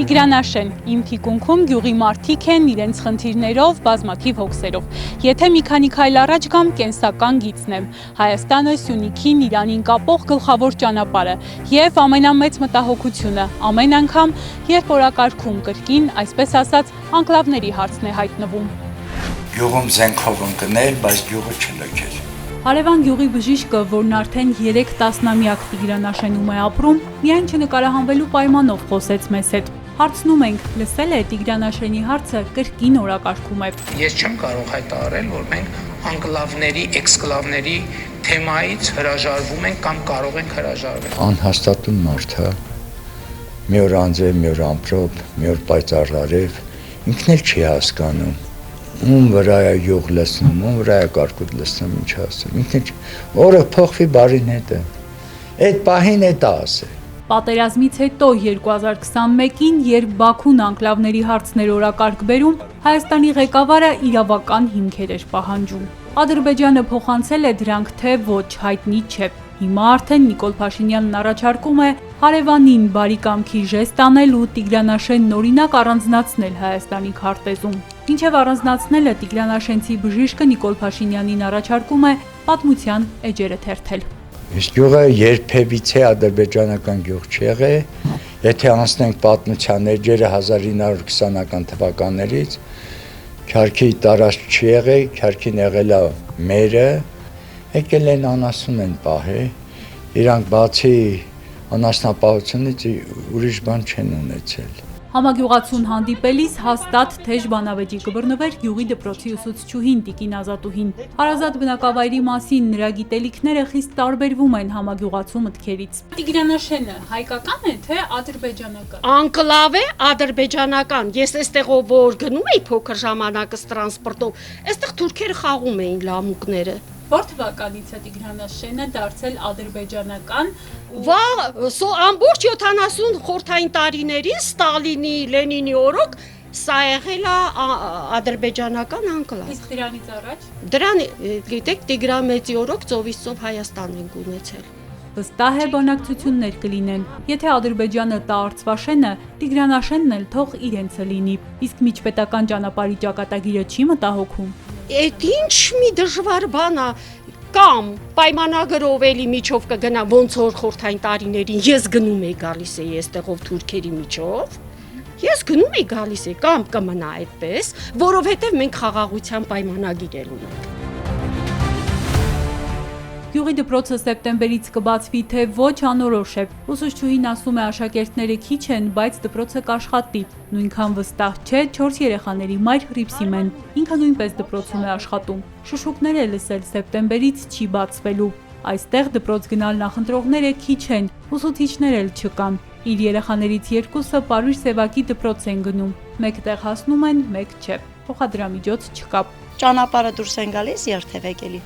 Տիգրանաշեն, իմ թիկունքում գյուղի մարդիկ են իրենց խնդիրներով, բազմաթիվ հոգսերով։ Եթե մի քանի քայլ առաջ գամ, կենսական գիծն եմ։ Հայաստանը Սյունիքին Իրանին կապող գլխավոր ճանապարհը եւ ամենամեծ մտահոգությունը ամեն անգամ, երբ օրակարգում կրկին, այսպես ասած, անկլավների հարցն է հայտնվում։ Գյուղում զենքով ընկնել, բայց գյուղը չլքել։ Հարևան գյուղի բժիշկը, որն արդեն 3 տասնամյակ Տիգրանաշենում է ապրում, միայն չնկարահանվելու պայմանով խոսեց մեզ հետ։ Հարցնում ենք, լսել է Տիգրանաշենի հարցը կրկին օրակարգում է։ Ես չեմ կարող հայտարարել, որ մենք անկլավների, էքսկլավների թեմայից հրաժարվում ենք կամ կարող ենք հրաժարվել։ Անհաստատուն մարդ է։ Մի օր անձև, մի օր ամպրոպ, մի օր պայծառարև, ինքն էլ չի հասկանում։ Ում վրա է յուղ լցնում, ում վրա է կարկուտ լցնում, ինչ ասեմ։ Ինքն օրը փոխվի բարին հետ է։ Այդ պահին է դա ասել։ Պատերազմից հետո 2021-ին, երբ Բաքուն անկլավների հարցներ օրակարգ բերում, Հայաստանի ղեկավարը իրավական հիմքեր էր պահանջում։ Ադրբեջանը փոխանցել է դրանք, թե ոչ, հայտնի չէ։ Հիմա արդեն Նիկոլ Փաշինյանն առաջարկում է հարևանին բարի կամքի ժեստ անել ու Տիգրանաշենն օրինակ առանձնացնել Հայաստանի քարտեզում։ Ինչև առանձնացնելը Տիգրանաշենցի բժիշկը Նիկոլ Փաշինյանին առաջարկում է պատմության էջերը թերթել։ Իսկ գյուղը երբևիցե ադրբեջանական գյուղ չի եղել, եթե անցնենք պատմության էջերը 1920-ական թվականներից, քարքի տարածք չի եղել, քարքին եղել է մերը, եկել են անասուն են պահել, իրանք բացի անասնապահությունից ուրիշ բան չեն ունեցել։ Համագյուղացուն հանդիպելիս հաստատ թեժ բանավեճի կբռնվեր գյուղի դպրոցի ուսուցչուհին Տիկին Ազատուհին։ Հարազատ բնակավայրի մասին նրա գիտելիքները խիստ տարբերվում են համագյուղացու մտքերից։ Տիգրանաշենը հայկական է, թե ադրբեջանական։ Անկլավ է ադրբեջանական։ Ես այստեղով որ գնում էի փոքր ժամանակս տրանսպորտով, այստեղ թուրքերը խաղում էին լամուկները։ Որ թվականից է Տիգրանաշենը դարձել ադրբեջանական։ Ամբողջ 70 խորհրդային տարիներին Ստալինի, Լենինի օրոք սա եղել է ադրբեջանական անկլավ։ Իսկ դրանից առաջ։ Դրան, գիտեք, Տիգրան Մեծի օրոք ծովից ծով Հայաստան ենք ունեցել։ Վստահ է բանակցություններ կլինեն։ Եթե Ադրբեջանը տա Արցվաշենը, Տիգրանաշենն էլ թող իրենցը լինի։ Իսկ միջպետական ճանապարհի ճակատագիրը չի մտահոգում։ Այդ ինչ մի դժվար բան է, կամ պայմանագրով էլի միջով կգնա ոնց որ խորհրդային տարիներին ես գնում եի գալիս էի այստեղով թուրքերի միջով, ես գնում էի գալիս էի կամ կմնա այդպես, որովհետև մենք խաղաղության պայմանագիր էլ ունենք։ Գյուղի դպրոցը սեպտեմբերից կբացվի, թե ոչ անորոշ է։ Ուսուցչուհին ասում է աշակերտները քիչ են, բայց դպրոցը կաշխատի։ Նույնքան վստահ չէ 4 երեխաների մայր Հրիփսիմեն։ Ինքը նույնպես դպրոցում է աշխատում։ Շշուկներ է լսել սեպտեմբերից չի բացվելու։ Այստեղ դպրոց գնալ նախընտրողները քիչ են, ուսուցիչներ էլ չկան։ Իր երեխաներից 2-ը Պարույր Սևակի դպրոց են գնում։ Մեկտեղ հասնում են, մեկ չէ։ Փոխադրամիջոց չկա։ Ճանապարհը դուրս են գալիս երթևեք էլի։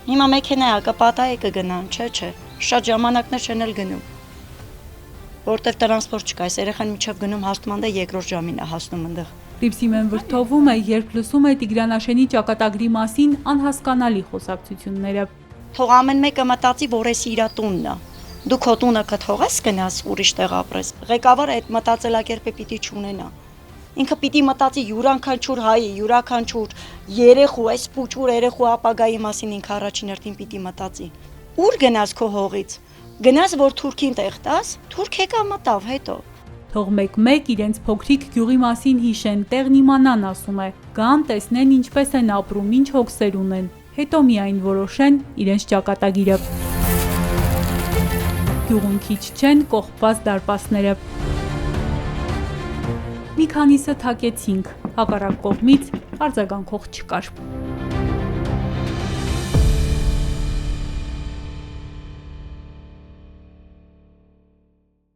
Հիմա մեքենա է, կպատայի կգնան, չէ, շատ ժամանակներ չեն էլ գնում, որտև տրանսպորտ չկա, այս երեխան միջև գնում հասնում անդե երկրորդ ժամին է հասնում ընդեղ։ Հրիփսիմեն վրդովում է, երբ լսում է Տիգրանաշենի ճակատագրի մասին անհասկանալի խոսակցությունները։ Թող ամեն մեկը մտածի, որ էս իր տունն է, դու քո տունը կթողես գնաս ուրիշ տեղ ապրես, ղեկավարը այդ մտածելակերպը պիտի չունենա։ Ինքը պիտի մտածի յուրաքանչյուր հայի, յուրաքանչյուր երեխու, այս փուչուր երեխու ապագայի մասին ինքը առաջին հերթին պիտի մտածի։ Ուր գնաս քո հողից։ Գնաս որ թուրքին տեղ տաս, թուրք եկա մտավ հետո։ Թող մեկ իրենց փոքրիկ գյուղի մասին հիշեն, տեղն իմանան, ասում է։ Գան, տեսնեն ինչպես են ապրում, ինչ հոգսեր ունեն։ Հետո միայն որոշեն իրենց ճակատագիրը։ Գյուղում քիչ չեն կողպված դարպասները։ Մի քանիսը թակեցինք, հակառակ կողմից արձագանքող չկար։